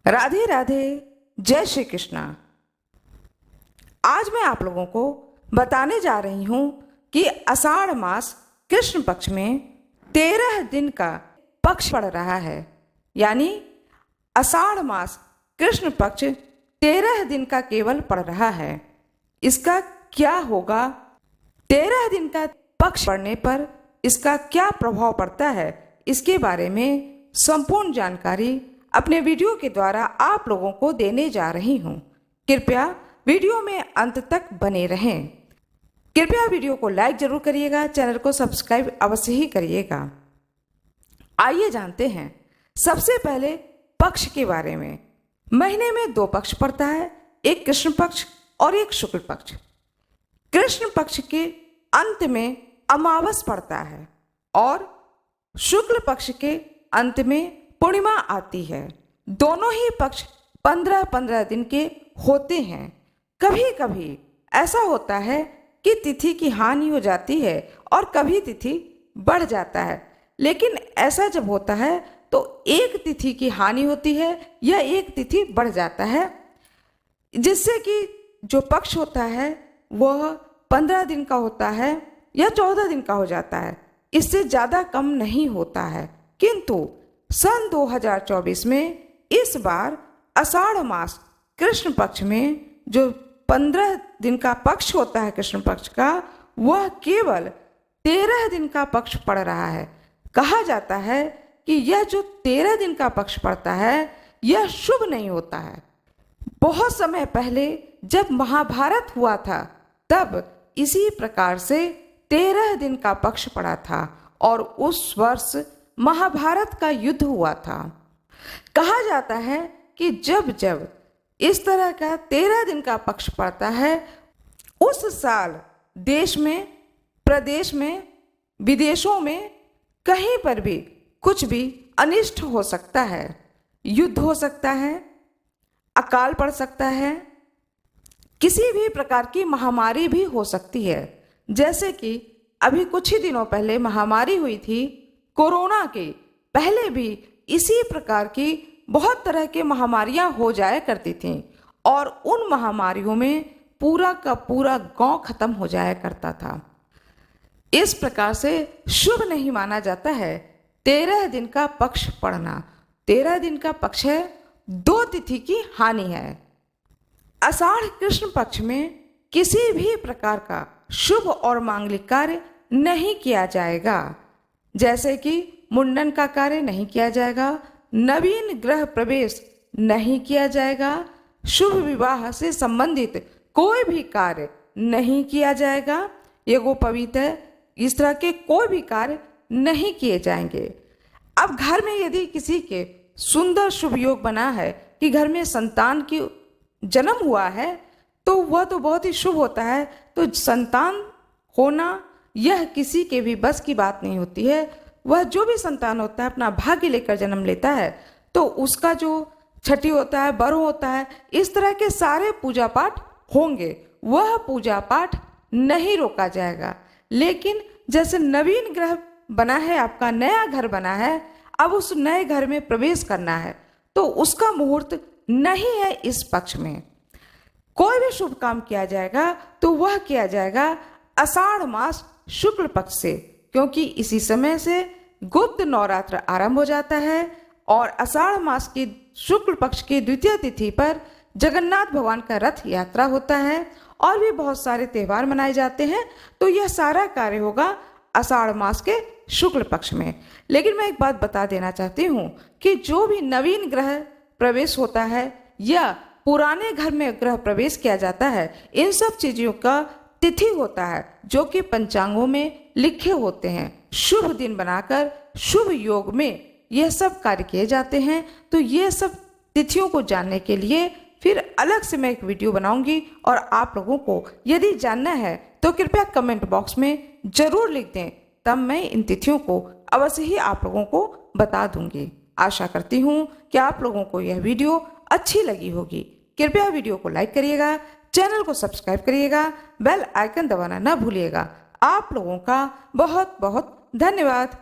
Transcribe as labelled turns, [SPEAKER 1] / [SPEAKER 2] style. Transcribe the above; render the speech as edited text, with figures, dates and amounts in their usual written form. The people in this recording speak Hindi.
[SPEAKER 1] राधे राधे, जय श्री कृष्णा। आज मैं आप लोगों को बताने जा रही हूँ कि आषाढ़ मास कृष्ण पक्ष में 13 दिन का पक्ष पड़ रहा है। यानी आषाढ़ मास कृष्ण पक्ष 13 दिन का केवल पड़ रहा है। इसका क्या होगा, 13 दिन का पक्ष पड़ने पर इसका क्या प्रभाव पड़ता है, इसके बारे में संपूर्ण जानकारी अपने वीडियो के द्वारा आप लोगों को देने जा रही हूँ। कृपया वीडियो में अंत तक बने रहें। कृपया वीडियो को लाइक जरूर करिएगा, चैनल को सब्सक्राइब अवश्य ही करिएगा। आइए जानते हैं सबसे पहले पक्ष के बारे में। महीने में 2 पक्ष पड़ता है, एक कृष्ण पक्ष और एक शुक्ल पक्ष। कृष्ण पक्ष के अंत में अमावस पड़ता है और शुक्ल पक्ष के अंत में पूर्णिमा आती है। दोनों ही पक्ष 15-15 दिन के होते हैं। कभी कभी ऐसा होता है कि तिथि की हानि हो जाती है और कभी तिथि बढ़ जाता है, लेकिन ऐसा जब होता है तो एक तिथि की हानि होती है या एक तिथि बढ़ जाता है, जिससे कि जो पक्ष होता है वह 15 दिन का होता है या 14 दिन का हो जाता है। इससे ज़्यादा कम नहीं होता है। किंतु सन 2024 में इस बार आषाढ़ मास कृष्ण पक्ष में जो 15 दिन का पक्ष होता है कृष्ण पक्ष का, वह केवल 13 दिन का पक्ष पड़ रहा है। कहा जाता है कि यह जो 13 दिन का पक्ष पड़ता है यह शुभ नहीं होता है। बहुत समय पहले जब महाभारत हुआ था तब इसी प्रकार से 13 दिन का पक्ष पड़ा था और उस वर्ष महाभारत का युद्ध हुआ था। कहा जाता है कि जब जब इस तरह का 13 दिन का पक्ष पड़ता है, उस साल देश में, प्रदेश में, विदेशों में कहीं पर भी कुछ भी अनिष्ट हो सकता है। युद्ध हो सकता है, अकाल पड़ सकता है, किसी भी प्रकार की महामारी भी हो सकती है। जैसे कि अभी कुछ ही दिनों पहले महामारी हुई थी कोरोना के, पहले भी इसी प्रकार की बहुत तरह की महामारियां हो जाया करती थीं और उन महामारियों में पूरा का पूरा गांव खत्म हो जाया करता था। इस प्रकार से शुभ नहीं माना जाता है 13 दिन का पक्ष पड़ना। 13 दिन का पक्ष है, 2 तिथि की हानि है। आषाढ़ कृष्ण पक्ष में किसी भी प्रकार का शुभ और मांगलिक कार्य नहीं किया जाएगा। जैसे कि मुंडन का कार्य नहीं किया जाएगा, नवीन गृह प्रवेश नहीं किया जाएगा, शुभ विवाह से संबंधित कोई भी कार्य नहीं किया जाएगा, एगो पवित्र इस तरह के कोई भी कार्य नहीं किए जाएंगे। अब घर में यदि किसी के सुंदर शुभ योग बना है कि घर में संतान की जन्म हुआ है तो वह तो बहुत ही शुभ होता है। तो संतान होना यह किसी के भी बस की बात नहीं होती है। वह जो भी संतान होता है अपना भाग्य लेकर जन्म लेता है, तो उसका जो छठी होता है, बरु होता है, इस तरह के सारे पूजा पाठ होंगे। वह पूजा पाठ नहीं रोका जाएगा। लेकिन जैसे नवीन ग्रह बना है, आपका नया घर बना है, अब उस नए घर में प्रवेश करना है तो उसका मुहूर्त नहीं है इस पक्ष में। कोई भी शुभ काम किया जाएगा तो वह किया जाएगा आषाढ़ मास शुक्ल पक्ष से, क्योंकि इसी समय से गुप्त नवरात्र आरंभ हो जाता है और आषाढ़ मास की शुक्ल पक्ष की द्वितीय तिथि पर जगन्नाथ भगवान का रथ यात्रा होता है और भी बहुत सारे त्यौहार मनाए जाते हैं। तो यह सारा कार्य होगा आषाढ़ मास के शुक्ल पक्ष में। लेकिन मैं एक बात बता देना चाहती हूँ कि जो भी नवीन ग्रह प्रवेश होता है या पुराने घर में गृह प्रवेश किया जाता है, इन सब चीजों का तिथि होता है जो कि पंचांगों में लिखे होते हैं। शुभ दिन बनाकर शुभ योग में यह सब कार्य किए जाते हैं। तो ये सब तिथियों को जानने के लिए फिर अलग से मैं एक वीडियो बनाऊंगी और आप लोगों को यदि जानना है तो कृपया कमेंट बॉक्स में जरूर लिख दें, तब मैं इन तिथियों को अवश्य ही आप लोगों को बता दूंगी। आशा करती हूँ कि आप लोगों को यह वीडियो अच्छी लगी होगी। कृपया वीडियो को लाइक करिएगा, चैनल को सब्सक्राइब करिएगा, बेल आइकन दबाना न भूलिएगा। आप लोगों का बहुत बहुत धन्यवाद।